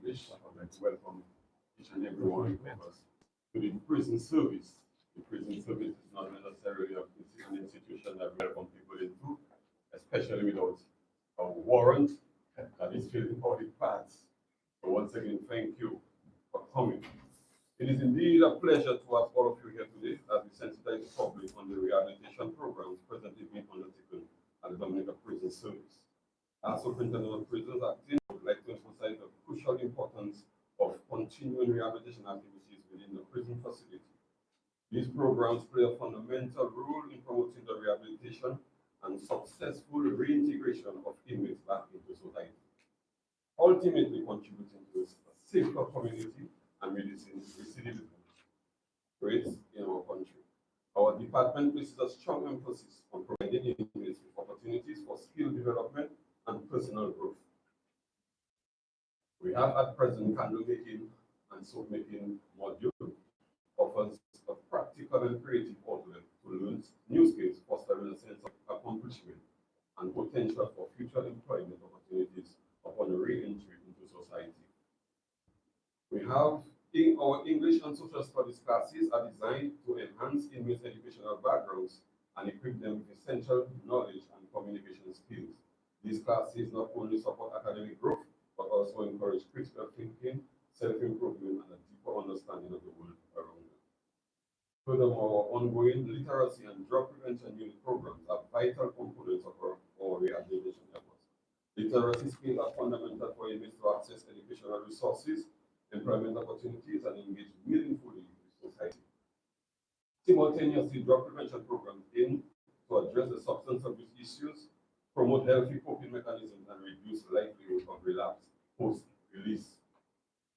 English. I would like to welcome each and every one of us to the prison service. The prison service is not necessarily an institution that we welcome people into, especially without a warrant that is filling all the paths. So once again, thank you for coming. It is indeed a pleasure to have all of you here today as we sensitize the public on the rehabilitation programs presently being undertaken at the Dominica Prison Service. As Superintendent of Prisons Acting, I would like to emphasize the crucial importance of continuing rehabilitation activities within the prison facility. These programs play a fundamental role in promoting the rehabilitation and successful reintegration of inmates back into society, ultimately contributing to a safer community and reducing recidivism rates in our country. Our department places a strong emphasis on providing inmates with opportunities for skill development and personal growth. We have at present candle making and soap making module offers a practical and creative outlet to learn new skills, fostering a sense of accomplishment and potential for future employment opportunities upon re-entry into society. We have our English and social studies classes are designed to enhance inmates' educational backgrounds and equip them with essential knowledge and communication skills. These classes not only support academic growth, but also encourage critical thinking, self-improvement, and a deeper understanding of the world around them. Furthermore, ongoing literacy and drug prevention unit programs are vital components of our rehabilitation efforts. Literacy skills are fundamental for inmates to access educational resources, employment opportunities, and engage meaningfully with society. Simultaneously, drug prevention programs aim to address the substance abuse issues, promote healthy coping mechanisms, and reduce likelihood of relapse post-release.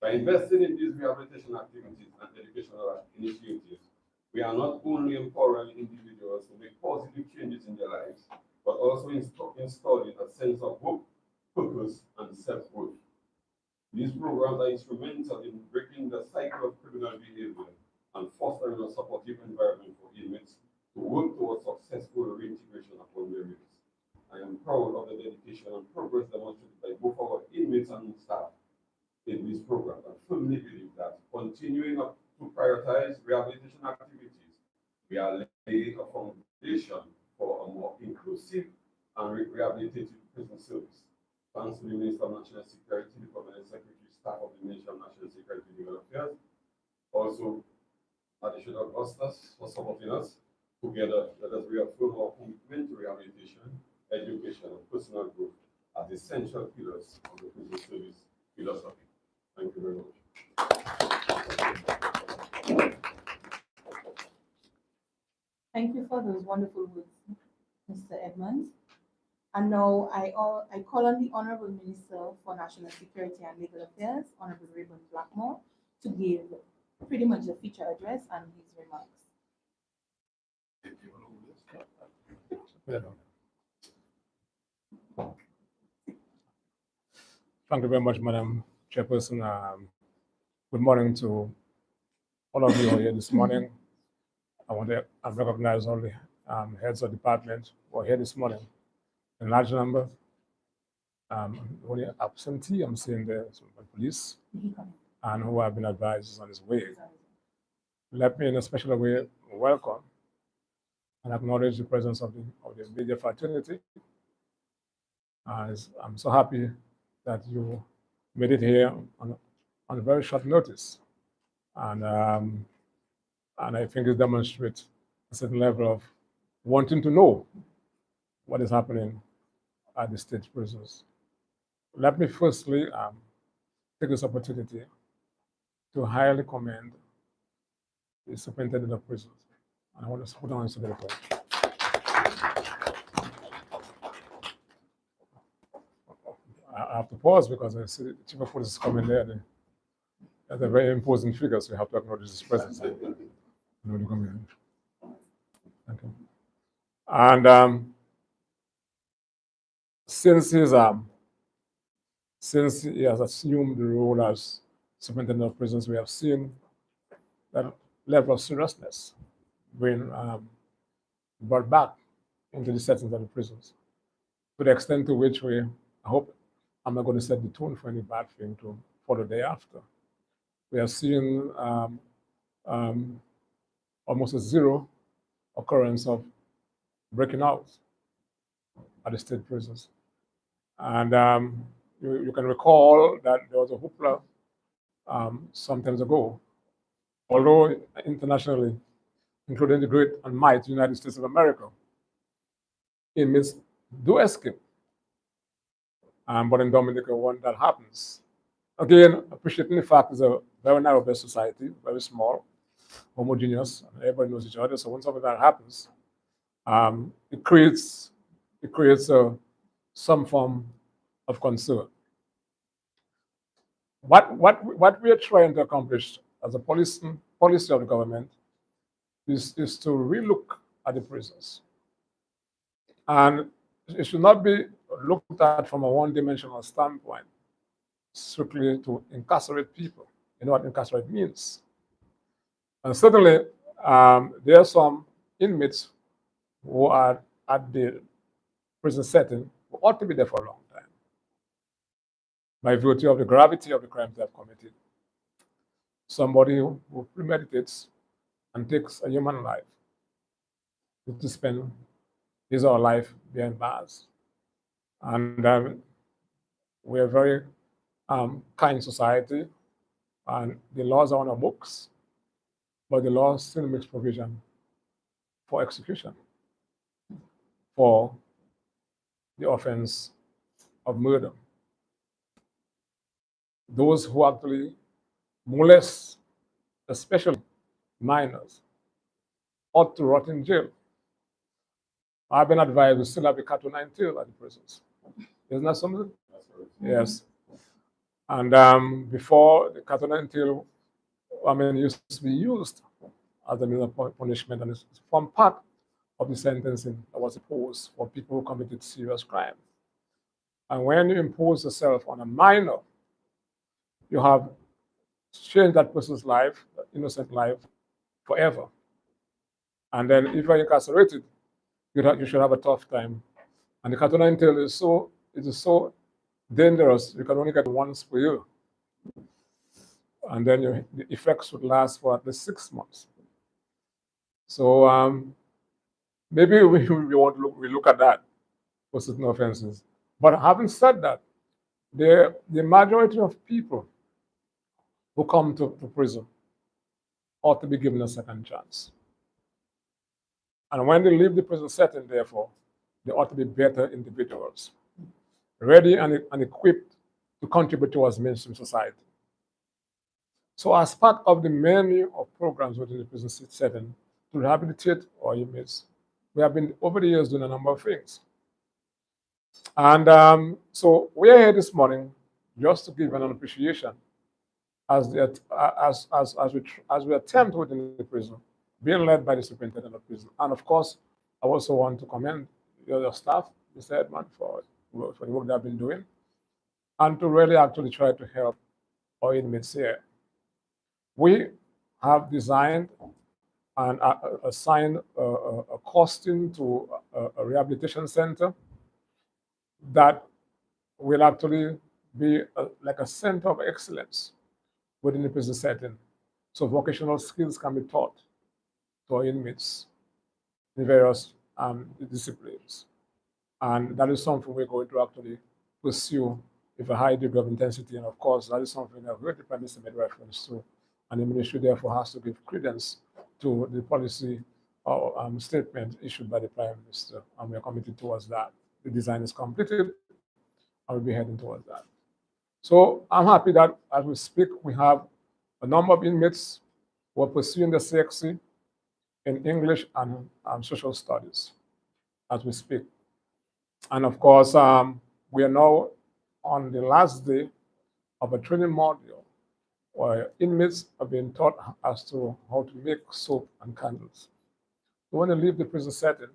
By investing in these rehabilitation activities and educational initiatives, we are not only empowering individuals to make positive changes in their lives, but also installing a sense of hope, purpose, and self-worth. These programs are instrumental in breaking the cycle of criminal behavior and fostering a supportive environment for inmates to work towards successful reintegration upon their release. I am proud of the dedication and progress demonstrated by both our inmates and staff in this program, and firmly believe that continuing to prioritize rehabilitation activities, we are laying a foundation for a more inclusive and rehabilitative prison service. Thanks to the Minister of National Security, the Permanent Secretary, Staff of the Ministry of National Security and Legal Affairs, also Additional Augustus for supporting us. Together, let us reaffirm our commitment to rehabilitation, education, and personal growth as essential pillars of the prison service philosophy. Thank you very much. Thank you for those wonderful words, Mr. Edmonds. And now I call on the Honorable Minister for National Security and Legal Affairs, Honorable Raymond Blackmore, to give pretty much the feature address and his remarks. Thank you very much, Madam Chairperson. Good morning to all of you here this morning. I want to recognize all the heads of department who are here this morning in large number. Only absentee, I'm seeing the police, and who have been advised is on his way. Let me, in a special way, welcome and acknowledge the presence of the media fraternity. I'm so happy that you made it here on a very short notice, and I think it demonstrates a certain level of wanting to know what is happening at the state prisons. Let me firstly take this opportunity to highly commend the Superintendent of Prisons. And I want to put on a very point. I have to pause because I see the Chief of Police is coming there. That's a very imposing figure, so you have to acknowledge his presence. Thank you. And since he has assumed the role as Superintendent of Prisons, we have seen that level of seriousness being brought back into the settings of the prisons, to the extent to which I hope I'm not going to set the tone for any bad thing for the day after. We have seen almost a zero occurrence of breaking out at the state prisons. And you can recall that there was a hoopla some times ago, although internationally, including the great and mighty United States of America, inmates do escape. But in Dominica, when that happens, again, appreciating the fact it's a very narrow-based society, very small, homogeneous, and everybody knows each other. So when something like that happens, it creates some form of concern. What we are trying to accomplish as a policy of the government is to relook at the prisons. And it should not be looked at from a one-dimensional standpoint, strictly to incarcerate people. You know what incarcerate means. And certainly, there are some inmates who are at the prison setting who ought to be there for a long time, by virtue of the gravity of the crimes they have committed. Somebody who premeditates and takes a human life to spend his or her life behind bars. And we're a very kind society, and the laws are on our books, but the law still makes provision for execution for the offense of murder. Those who actually molest, especially minors, ought to rot in jail. I've been advised we still have the Cato 9 tail at the prisons. Isn't that something? Yes. And before the Cato 9 tail, used to be used as a means of punishment, and it's formed part of the sentencing that was imposed for people who committed serious crime. And when you impose yourself on a minor, you have changed that person's life, innocent life, forever. And then if you're incarcerated, you should have a tough time. And the Cato 9 tail is so dangerous, you can only get once per year. And then the effects would last for at least 6 months. So maybe we look at that for certain offenses. But having said that, the majority of people who come to prison ought to be given a second chance. And when they leave the prison setting, therefore, they ought to be better individuals, ready and equipped to contribute towards mainstream society. So as part of the menu of programs within the prison setting to rehabilitate our inmates, we have been, over the years, doing a number of things. And so we are here this morning just to give an appreciation as we attempt within the prison, being led by the superintendent of prison. And of course, I also want to commend your staff, Mr. Edmund, for the work they have been doing, and to really actually try to help our inmates here. We have designed and assigned a costing to a rehabilitation center that will actually be like a center of excellence within the prison setting. So vocational skills can be taught to our inmates in various disciplines. And that is something we're going to actually pursue with a high degree of intensity. And of course, that is something that the Prime Minister made reference to. And the ministry therefore has to give credence to the policy or statement issued by the Prime Minister. And we are committed towards that. The design is completed, and we'll be heading towards that. So I'm happy that as we speak, we have a number of inmates who are pursuing the CXC in English and social studies as we speak. And of course, we are now on the last day of a training module where inmates are being taught as to how to make soap and candles. So when they leave the prison setting,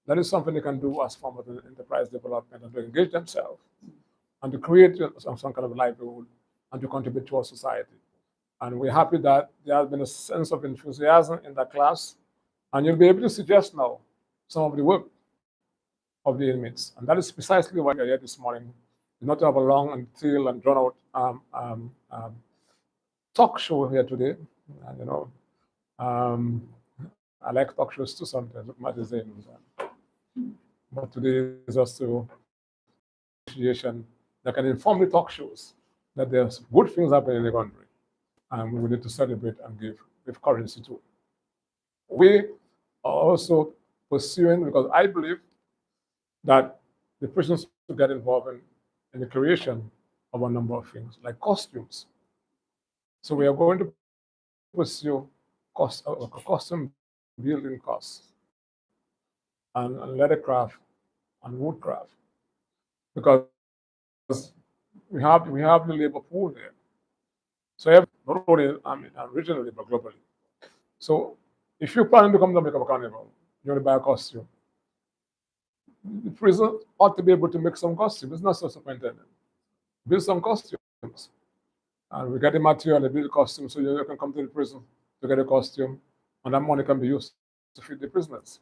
that is something they can do as form of enterprise development and to engage themselves and to create some kind of livelihood and to contribute to our society. And we're happy that there has been a sense of enthusiasm in that class, and you'll be able to suggest now some of the work of the inmates. And that is precisely why we are here this morning not to have a long and tail and drawn out talk show here today. And, I like talk shows too sometimes, with my designs. But today is just to appreciation that can inform the talk shows that there's good things happening in the country. And we need to celebrate and give currency to. We are also pursuing, because I believe that the prisons to get involved in the creation of a number of things, like costumes. So we are going to pursue custom building costs and leathercraft and woodcraft, because we have the labor pool there. So not only regionally but globally. So if you plan to come to Dominica Carnival, you want to buy a costume. The prison ought to be able to make some costumes. It's not so superintendent. Build some costumes. And we get the material and build costumes so you can come to the prison to get a costume, and that money can be used to feed the prisoners.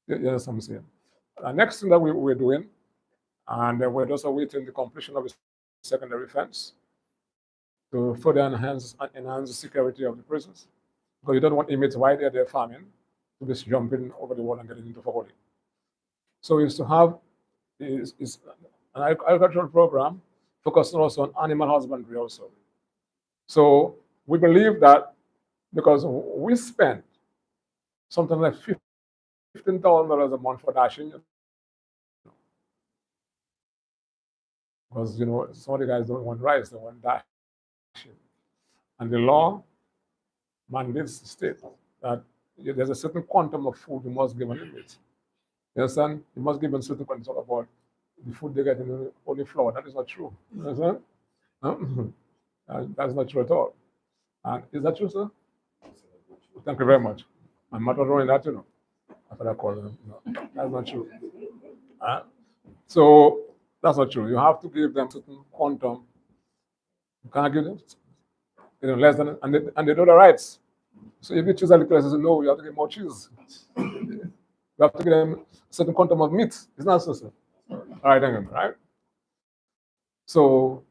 You understand what I'm saying? The next thing that we're doing, and we're just awaiting the completion of the secondary fence to further enhance the security of the prisons. Because you don't want inmates while they're farming to be jumping over the wall and getting into Fogoli. So we used to have is an agricultural program focusing also on animal husbandry also. So we believe that because we spend something like $15,000 a month for dashing, because some of the guys don't want rice, they want dashing, and the law mandates the state that there's a certain quantum of food you must give an inmate. You understand? You must give them certain quantum about the food they get in only flour. That is not true. You understand? That's not true at all. And is that true, sir? Thank you very much. I'm not knowing that, after that call. That's not true. So that's not true. You have to give them certain quantum. You can't give them less than, and they know the rights. So if you choose a liquor, say no, you have to give more cheese. You have to give them a certain quantum of meat. It's not so, sir. All right, thank you. Right. So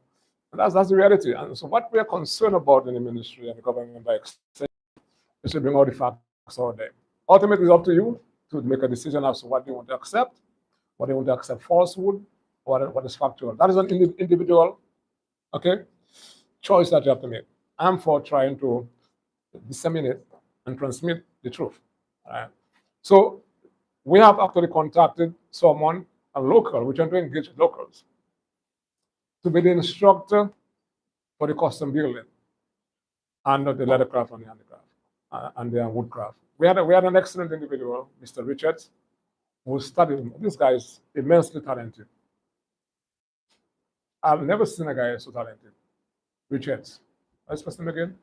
that's the reality. And so what we are concerned about in the ministry and the government by extension is to bring all the facts out there. Ultimately, it's up to you to make a decision as to what they want to accept, what they want to accept falsehood, what is factual. That is an individual, choice that you have to make. I'm for trying to disseminate and transmit the truth. Right? So we have actually contacted someone, a local, we're trying to engage locals, to be the instructor for the custom building and the leathercraft and the handicraft and the woodcraft. We had an excellent individual, Mr. Richards, who studied. This guy is immensely talented. I've never seen a guy so talented. Richards. What's his name again?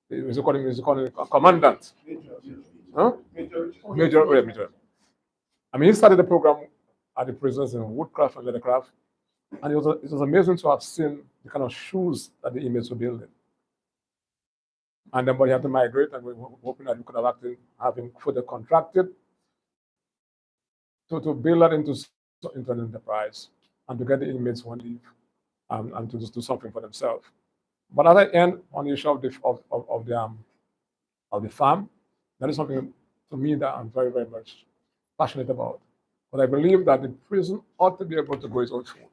He's calling a commandant. Huh? Major. I mean, he started the program at the prisons in woodcraft and leathercraft, and it was amazing to have seen the kind of shoes that the inmates were building. And then, but he had to migrate, and we were hoping that we could have him further contracted to build that into an enterprise and to get the inmates one leave and to just do something for themselves. But as I end on the issue of the farm, that is something to me that I'm very, very much passionate about. But I believe that the prison ought to be able to grow its own food.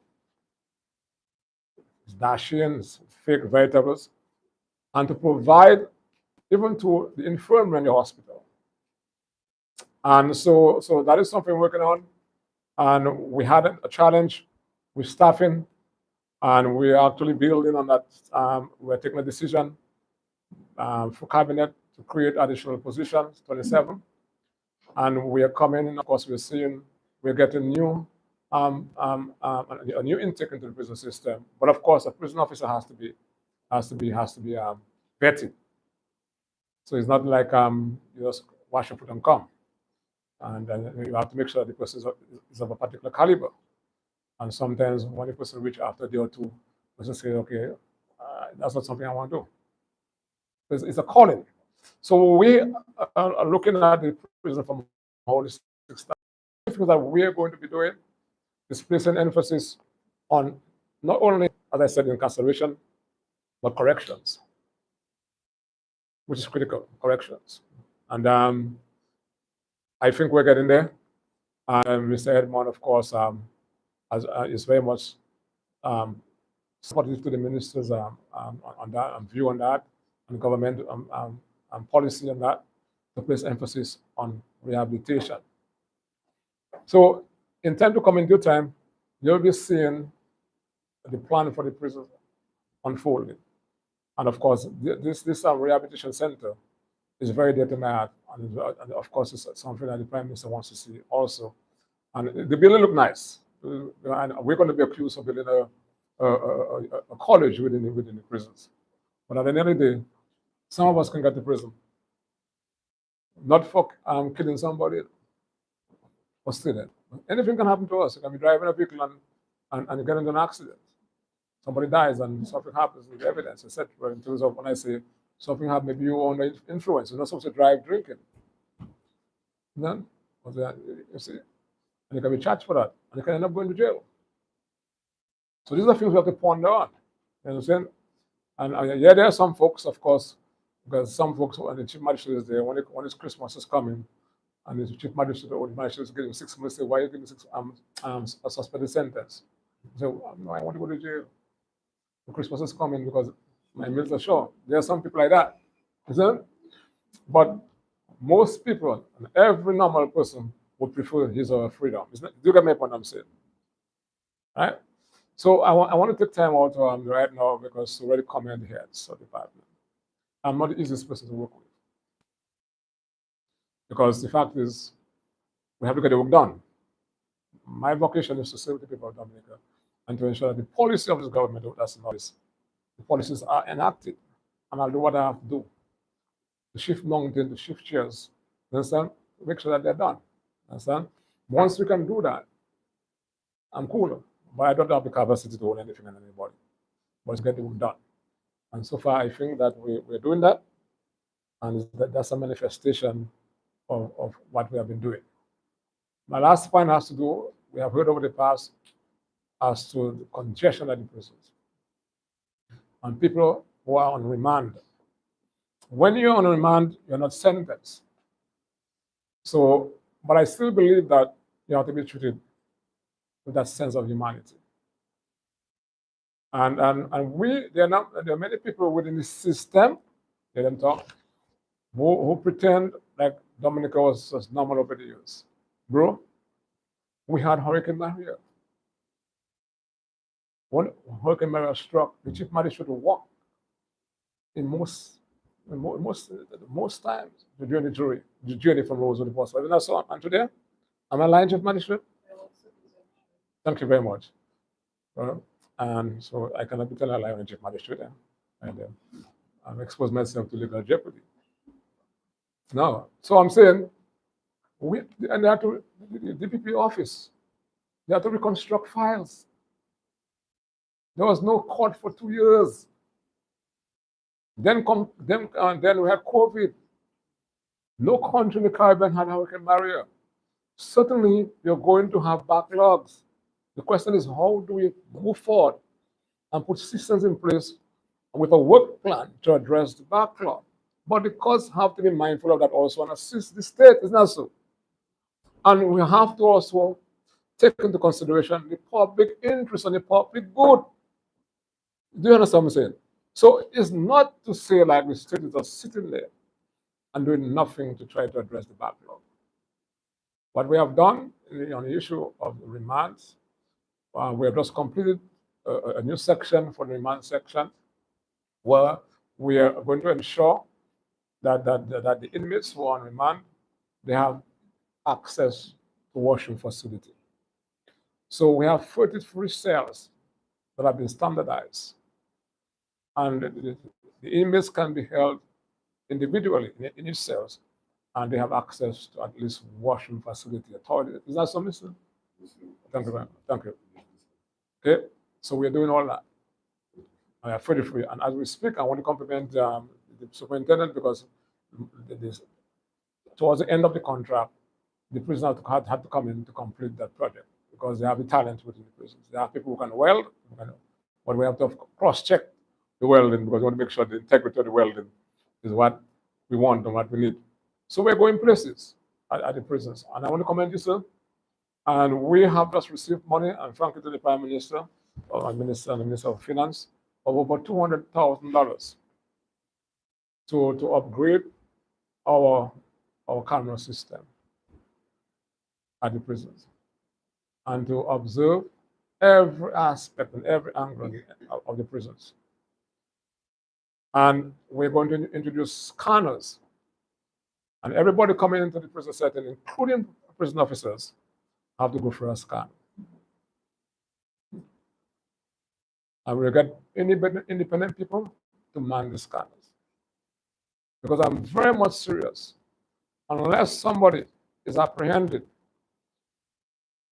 It's dashing, it's fake vegetables, and to provide even to the infirmary in the hospital. And so that is something we're working on. And we had a challenge with staffing, and we're actually building on that. We're taking a decision for cabinet to create additional positions, 27. And we are coming in, of course, we're getting new a new intake into the prison system. But of course, a prison officer has to be vetted. So it's not like you just wash your foot and come. And you have to make sure that the person is of a particular caliber. And sometimes when the person reaches after a day or two, the person says, okay, that's not something I want to do. It's a calling. So we are looking at the prison from a holistic standpoint. Things that we are going to be doing is placing emphasis on not only, as I said, incarceration, but corrections, which is critical, corrections. And I think we're getting there. Mr. Edmond, of course, is very much supportive to the ministers on that, view on that, and government policy on that, to place emphasis on rehabilitation. So, in time to come, in due time, you'll be seeing the plan for the prison unfolding. And of course, this rehabilitation center is very dear to my heart, and of course, it's something that the Prime Minister wants to see also. And the building look nice, and we're going to be accused of building a college within the prisons. But at the end of the day, some of us can get to prison, not for killing somebody, or stealing. Anything can happen to us. You can be driving a vehicle and you get into an accident. Somebody dies and something happens with evidence, etc. In terms of when I say something happened, maybe you were under influence. You're not supposed to drive drinking. No? You see? And you can be charged for that. And you can end up going to jail. So these are things we have to ponder on. You understand? And yeah, there are some folks, of course, because some folks, when the chief magistrate is there, when it's Christmas is coming, and the chief magistrate or the magistrate is giving 6 months, say, why are you giving a suspended sentence? So, no, I want to go to jail. Christmas is coming because my meals are short. There are some people like that. Isn't? But most people, and every normal person, would prefer his or her freedom. Do you get my point I'm saying? Right? So I want to take time out right now because already comment heads of the department. I'm not the easiest person to work with. Because the fact is, we have to get the work done. My vocation is to serve the people of Dominica and to ensure that the policy of this government, that's not this, the policies are enacted. And I'll do what I have to do. To shift mountains, to shift chairs, understand? Make sure that they're done. Understand? Once we can do that, I'm cool. But I don't have the capacity to own anything and anybody. But it's getting done. And so far, I think that we're doing that. And that's a manifestation of what we have been doing. My last point has to do, we have heard over the past, as to the congestion at the prisons. And people who are on remand. When you're on remand, you're not sentenced. So, but I still believe that you have to be treated with that sense of humanity. And there are many people within the system, let them talk, who pretend like Dominica was just normal over the years. Bro, we had Hurricane Maria. When Hurricane Maria struck, the chief magistrate would walk in most times during the journey from Rosewood to Boston. And so on. And today, am I lying, chief magistrate? Thank you very much. And so I cannot be telling a lie on a chief magistrate. And I'm exposed myself to legal jeopardy. No. So I'm saying, and they have to, the DPP office, they have to reconstruct files. There was no court for 2 years. Then we had COVID. No country in the Caribbean had Hurricane Maria. Certainly, you're going to have backlogs. The question is, how do we move forward and put systems in place with a work plan to address the backlog? But the courts have to be mindful of that also and assist the state, isn't that so? And we have to also take into consideration the public interest and the public good. Do you understand what I'm saying? So it's not to say like the state is just sitting there and doing nothing to try to address the backlog. What we have done on the issue of remands, we have just completed a new section for the remand section where we are going to ensure that the inmates who are on remand, they have access to washroom facility. So we have 33 cells that have been standardized. And the inmates can be held individually in each cells, and they have access to at least washroom facility, a toilet. Is that something, sir? Thank you very much. Thank you. Okay, so we're doing all that. I have 33. And as we speak, I want to compliment the superintendent because towards the end of the contract, the prisoner had to come in to complete that project. because they have the talent within the prisons. There are people who can weld, but we have to cross-check the welding because we want to make sure the integrity of the welding is what we want and what we need. So we're going places at the prisons. And I want to commend you, sir. And we have just received money, and thank you to the Prime Minister, or Minister and the Minister of Finance, of over $200,000 to upgrade our camera system at the prisons and to observe every aspect and every angle of the prisons. And we're going to introduce scanners. And everybody coming into the prison setting, including prison officers, have to go for a scan. And we'll get independent people to man the scanners. Because I'm very much serious. Unless somebody is apprehended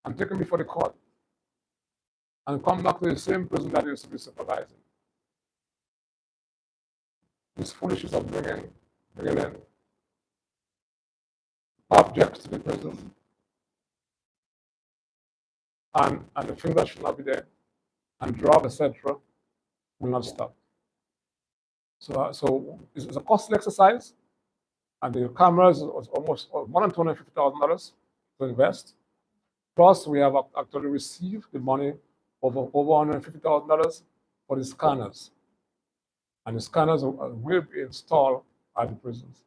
and taken before the court and come back to the same prison that he used to be supervising, this foolishness of bringing in objects to the prison and the things that should not be there, and drug, etc., will not stop. So it's a costly exercise, and the cameras was almost more than $250,000 to invest. Plus, we have actually received the money over $150,000 for the scanners, and the scanners will be installed at the prisons.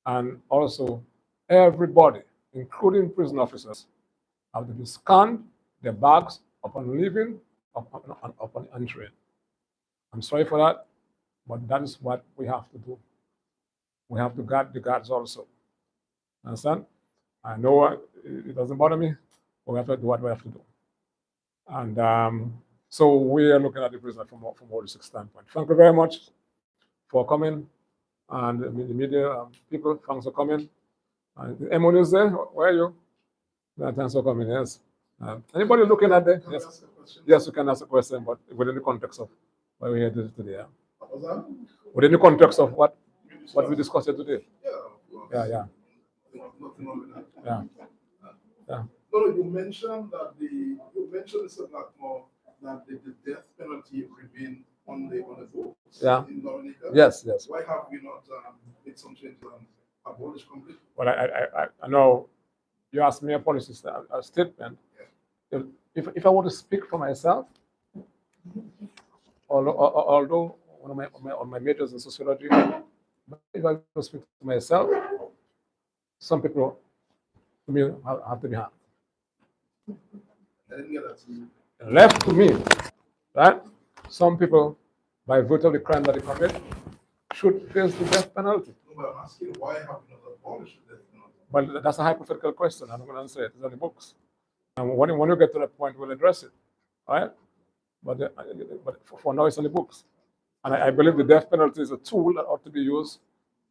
And also, everybody, including prison officers, have to be scanned, their bags upon leaving, upon entering. I'm sorry for that, but that is what we have to do. We have to guard the guards also. Understand? I know it doesn't bother me, but we have to do what we have to do. And so we are looking at the prison from all the six standpoint. Thank you very much for coming, and the media people, thanks for coming. And the EmoNews there, where are you? Thanks for coming, yes. Anybody looking at there? Yes. Yes, you can ask a question, but within the context of why we're here today. Within the context of what we discussed here today. Yeah. Yeah. No, you mentioned that Mr. Blackmore, that the death penalty remain on the books in Dominica. Yes. Why have we not made some changes and abolished completely? Well, I know you asked me a policy statement. Yeah. If I want to speak for myself, although one of my majors in sociology, if I want to speak to myself, some people to me have to be hanged. Left to me, right? Some people, by virtue of the crime that they commit, should face the death penalty. No, but I'm asking, why have we not abolished the death penalty? Well, that's a hypothetical question. I'm not going to answer it. It's in the books. And when we get to that point, we'll address it, right? But for now, it's in the books. And I believe the death penalty is a tool that ought to be used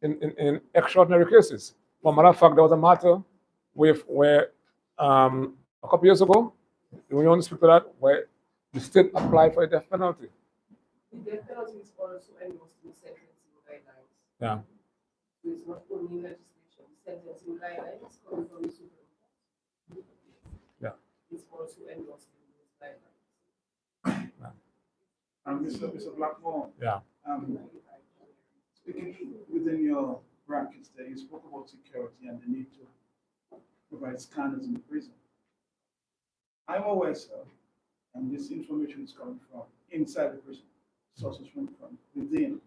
in extraordinary cases. For a matter of fact, there was a matter where a couple years ago, we only speak to that, where the state applied for a death penalty. The death penalty is also endorsed in sentencing guidelines. Yeah. So it's not only legislation. The sentencing guidelines coming from the Supreme Court. Yeah. It's also endorsed in those guidelines. Mr. Blackmore. Yeah. Speaking within your brackets there, you spoke about security and the need to provide scanners in the prison. I'm aware, sir, and this information is coming from inside the prison, sources from within,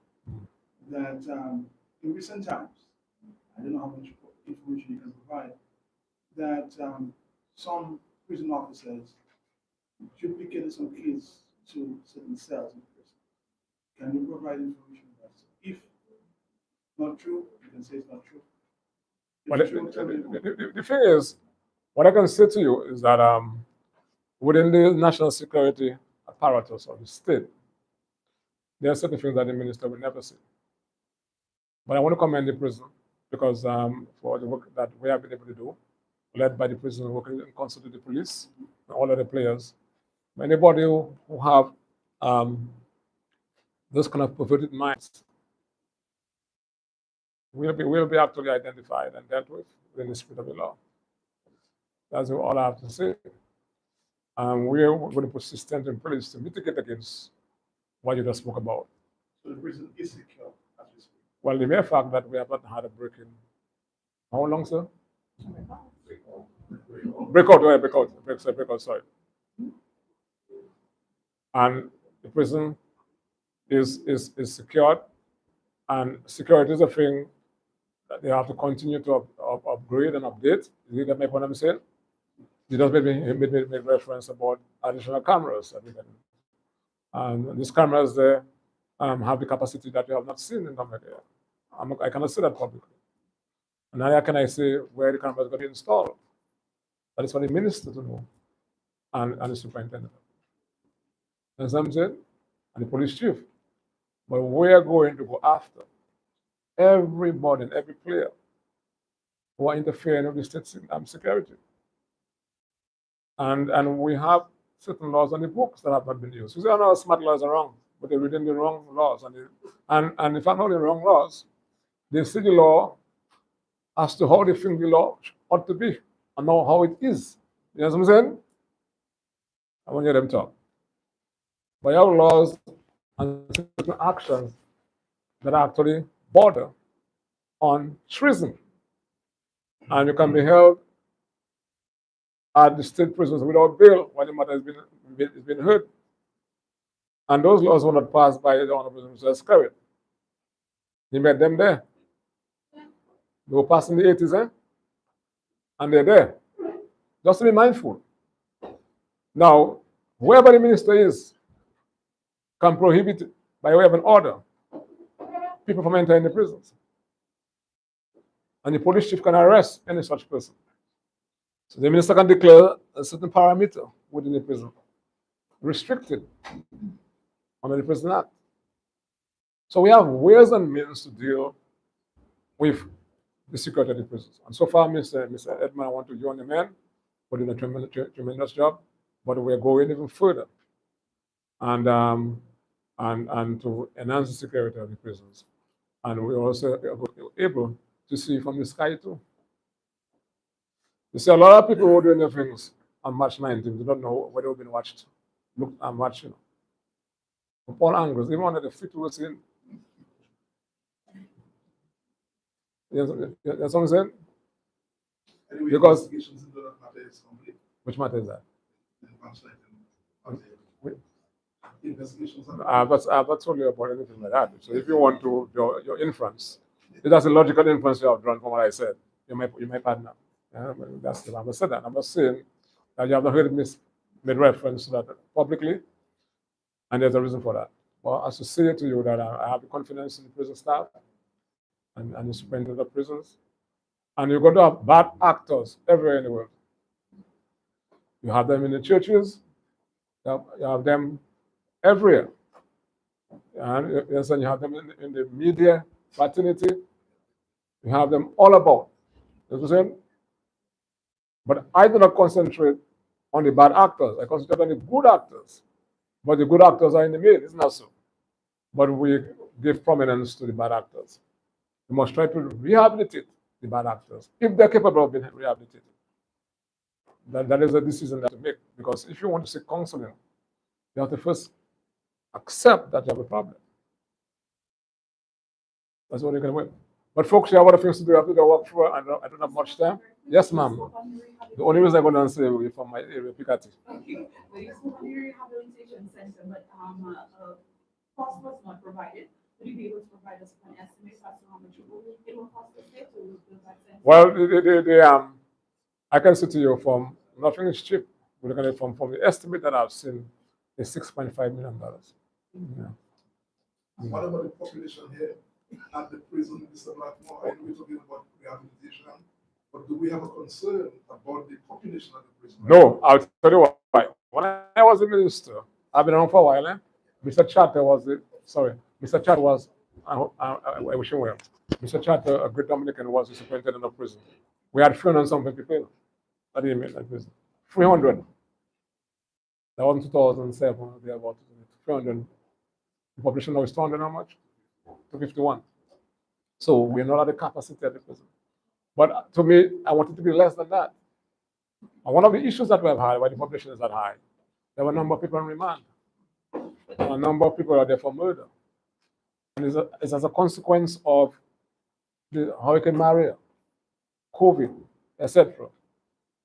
that in recent times, I don't know how much information you can provide, that some prison officers duplicated some keys to certain cells in prison. Can you provide information about that? If not true, you can say it's not true. Well, the thing is, what I can say to you is that within the national security apparatus of the state, there are certain things that the minister will never say. But I want to commend the prison because for the work that we have been able to do, led by the prison, working in concert with the police and all other players. Anybody who have those kind of perverted minds will be actually identified and dealt with within the spirit of the law. That's all I have to say. And we are going to put systems in place to mitigate against what you just spoke about. So the prison is secure as we speak. Well, the mere fact that we have not had a break-in. How long, sir? Breakout, sorry. And the prison is secured, and security is a thing that they have to continue to upgrade and update. You get my point I'm saying? You just made reference about additional cameras. And these cameras there have the capacity that you have not seen in Dominica. I cannot say that publicly. And now can I say where the cameras going to be installed? That is for the minister to know and the superintendent. That's what I'm saying? And the police chief. But we are going to go after everybody and every player who are interfering with the state security. And we have certain laws on the books that have not been used. You say, oh no, smart laws are wrong, but they're reading the wrong laws. And if I'm not the wrong laws, they see the law as to how they think the law ought to be and not how it is. You know what I'm saying? I want to hear them talk. But you have laws and certain actions that actually border on treason. And you can be held at the state prisons without bail while the matter has been heard. And those laws were not passed by the Honorable Mr. Skerritt. He met them there. They were passed in the 80s, eh? And they're there. Just to be mindful. Now, whoever the minister is can prohibit, by way of an order, people from entering the prisons. And the police chief can arrest any such person. So the minister can declare a certain parameter within the prison, restricted under the Prison Act. So we have ways and means to deal with the security of the prisons. And so far, Mr. Edmund, I want to join the men for doing a tremendous job, but we're going even further and to enhance the security of the prisons. And we're also able to see from the sky too. You see, a lot of people who are doing their things on March 19th do not know whether they've been watched, looked and watched, you know. From all angles, even under the feet we were seeing. Yes, what I'm saying? Anyway, Because investigations into that matter is complete. which matter is that? Investigations. I've not told you about anything like that. So if you want to your inference, that's a logical inference you have drawn from what I said. You might partner. That's I'm not saying that. I'm not saying that you have not heard me made reference to that publicly, and there's a reason for that. Well, I should say to you that I have the confidence in the prison staff and the superintendent of prisons, and you're going to have bad actors everywhere in the world. You have them in the churches, you have them everywhere. And yes, and you have them in the media fraternity. You have them all about. You know what I'm saying? But I do not concentrate on the bad actors. I concentrate on the good actors. But the good actors are in the middle, isn't that so? But we give prominence to the bad actors. We must try to rehabilitate the bad actors if they're capable of being rehabilitated. That is a decision that to make. Because if you want to seek counseling, you have to first accept that you have a problem. That's what you're going to win. But folks, you have other things to do. I have to go work for. I don't have much time. Yes, ma'am. The only reason I'm going to answer you from my area, Picati. Okay, but you spoke on your rehabilitation center, but cost was not provided. Would you be able to provide us with an estimate as to how much it will cost the state to build that center? Well, I can say to you from nothing is cheap. We're looking at it from the estimate that I've seen is $6.5 million. Yeah. What about the population here at the prison, Mr. Blackmore? I know we're talking about rehabilitation, but do we have a concern about the population at the prison? No, I'll tell you why. When I was a minister, I've been around for a while. Mr. Chatter was Mr. Chatter was, I wish him well. Mr. Chatter, a great Dominican, was the superintendent of prison. We had 300 something people at the prison. 300. That was in 2007. They had about 300. The population now is 200 how much? 251. So we're not at the capacity of the prison. But to me, I want it to be less than that. And one of the issues that we have had, why the population is that high, there were a number of people in remand. And a number of people are there for murder. And it's as a consequence of the Hurricane Maria, COVID, etc.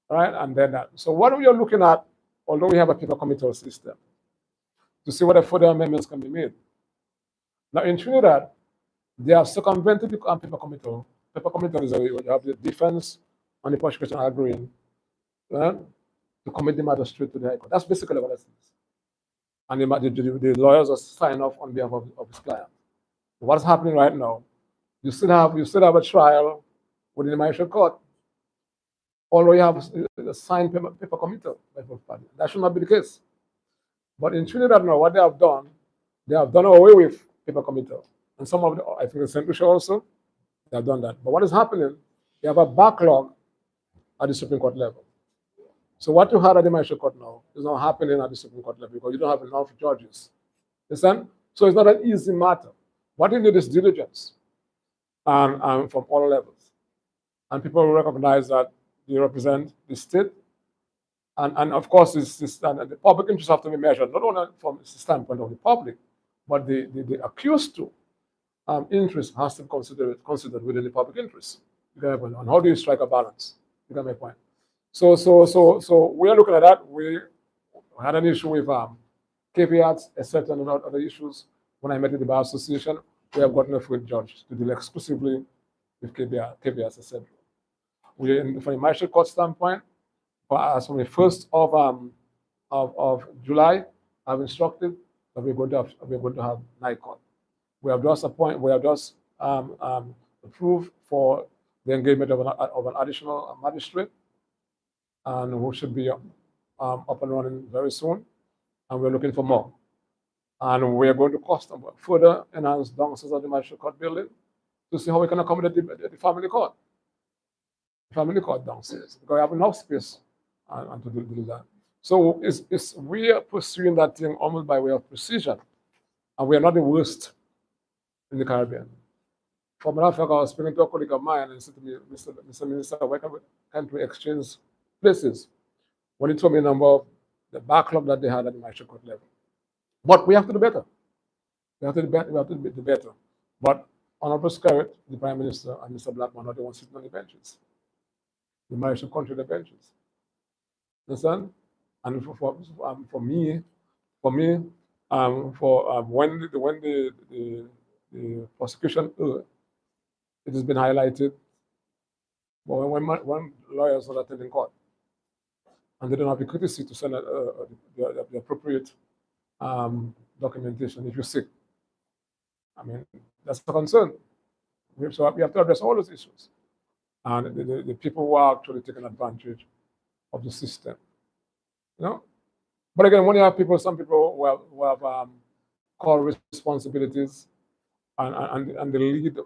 Right? And then that. So what we are looking at, although we have a paper committal system, to see whether further amendments can be made. Now in Trinidad, they have circumvented the paper committal. Paper committal is a way where you have the defense and the prosecution agreeing, right, to commit the matter straight to the High Court. That's basically what it is. And the lawyers are signing off on behalf of his client. What's happening right now? You still have a trial within the magistrate court, although you have a signed paper committal by both parties. That should not be the case. But in Trinidad now, what they have done away with paper committal. And some of the, I think in St. Lucia also, they have done that. But what is happening, you have a backlog at the Supreme Court level. So what you had at the magistrate court now is not happening at the Supreme Court level because you don't have enough judges. Understand? So it's not an easy matter. What you need is diligence from all levels. And people will recognize that they represent the state. And of course, the public interest have to be measured, not only from the standpoint of the public, but the accused to interest has to be considered within the public interest. You get my point? And how do you strike a balance? You get my point? So we are looking at that. We had an issue with caveats, etc., and other issues. When I met with the Bar Association, we have gotten a full judge to deal exclusively with caveats, etc. From a magistrate court standpoint, as from the 1st of July, I've instructed that we're going to have night court. We have just approved for the engagement of an additional magistrate, and who should be up and running very soon. And we're looking for more. And we're going to further enhance downstairs of the magistrate court building to see how we can accommodate the family court. Family court downstairs, because we have enough space and to do that. So we are pursuing that thing almost by way of precision, and we are not the worst in the Caribbean. For matter of fact, I was speaking to a colleague of mine and he said to me, Mr. Minister, why can't we exchange places? When he told me a number of the backlog that they had at the magistrate court level. But we have to do better. We have to do better. But Honorable Scarrett, the Prime Minister, and Mr. Blackman are the ones sitting on the benches. The magistrate control the benches. Understand? And for me, when the prosecution, it has been highlighted. But when lawyers are attending court, and they don't have the courtesy to send the appropriate documentation if you're sick, I mean, that's a concern. So we have to address all those issues. And the people who are actually taking advantage of the system. You know? But again, when you have some people who have core responsibilities and they lead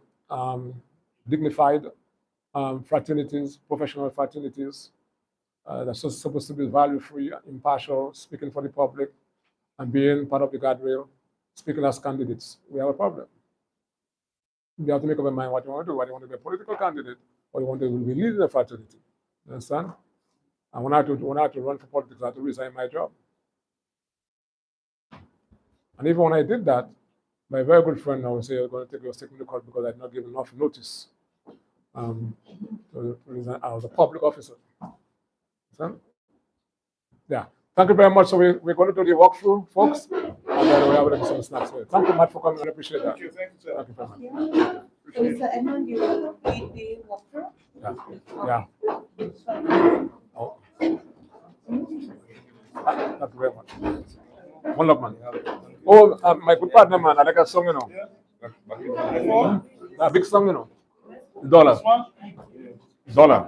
dignified fraternities, professional fraternities, that's supposed to be value-free, impartial, speaking for the public, and being part of the guardrail, speaking as candidates, we have a problem. You have to make up your mind what you want to do. Whether you want to be a political candidate or you want to be leading a fraternity. You understand? And when I had to run for politics, I had to resign my job. And even when I did that, my very good friend now would say, "You're going to take your statement to court because I did not give enough notice to resign. I was a public officer." So, yeah. Thank you very much. So we're going to do the walkthrough, folks, and then we have some snacks for you. Thank you, Matt, for coming. I appreciate that. Thank you, sir. Thank you very much. So, Mr. Edmund, you will lead the walkthrough? Yeah. Oh. Thank you very much. One love, man. Oh, my good partner, man. I like a song, you know. A big song, you know. Dollar. Dollar.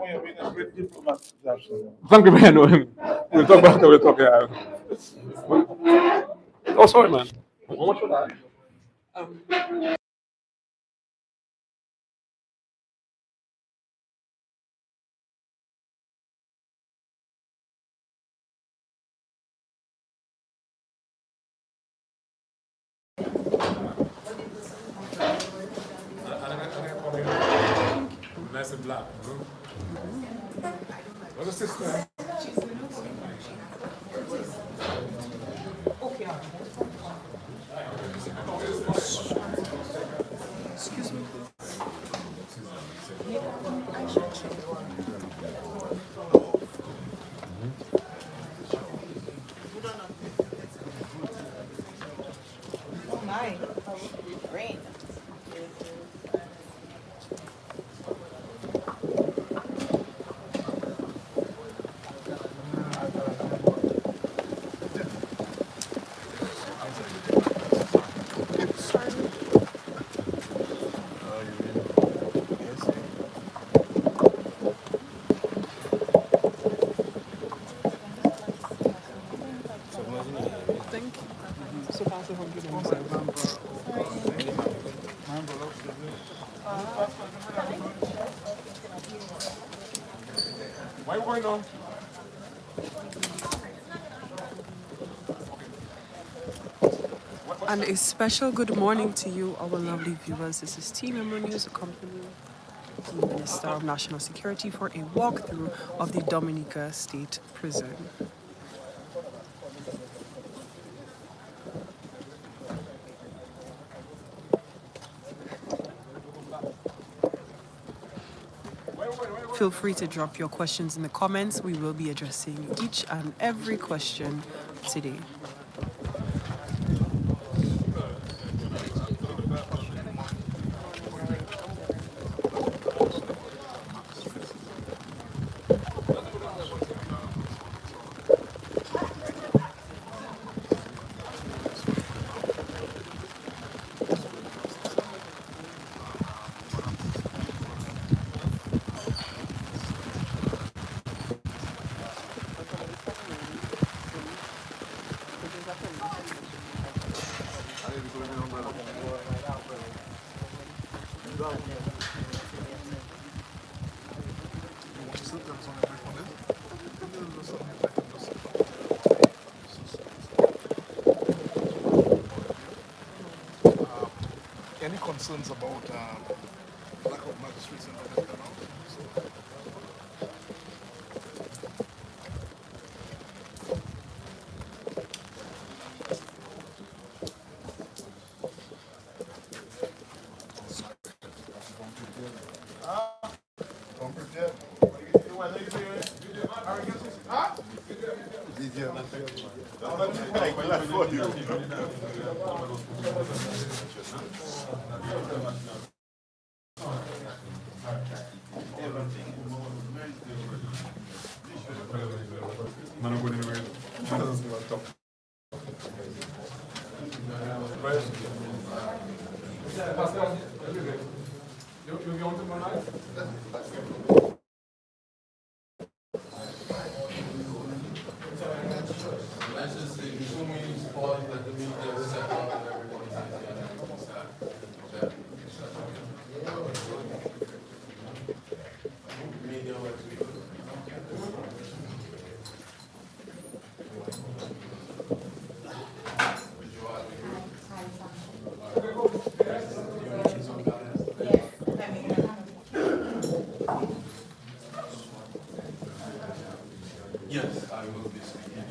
Thank you very much. We'll talk about it. We'll talk. Oh, sorry, man. How much for that? Nice and black. What's the system? Excuse me. Oh my, great. Thank you. So pass it on to them. Why are you going on? And a special good morning to you, our lovely viewers. This is Team EmoNews accompanying the Minister of National Security for a walkthrough of the Dominica State Prison. Feel free to drop your questions in the comments. We will be addressing each and every question today. Any concerns about lack of magistrates in Dominica now? Don't forget. Yes, I will be speaking.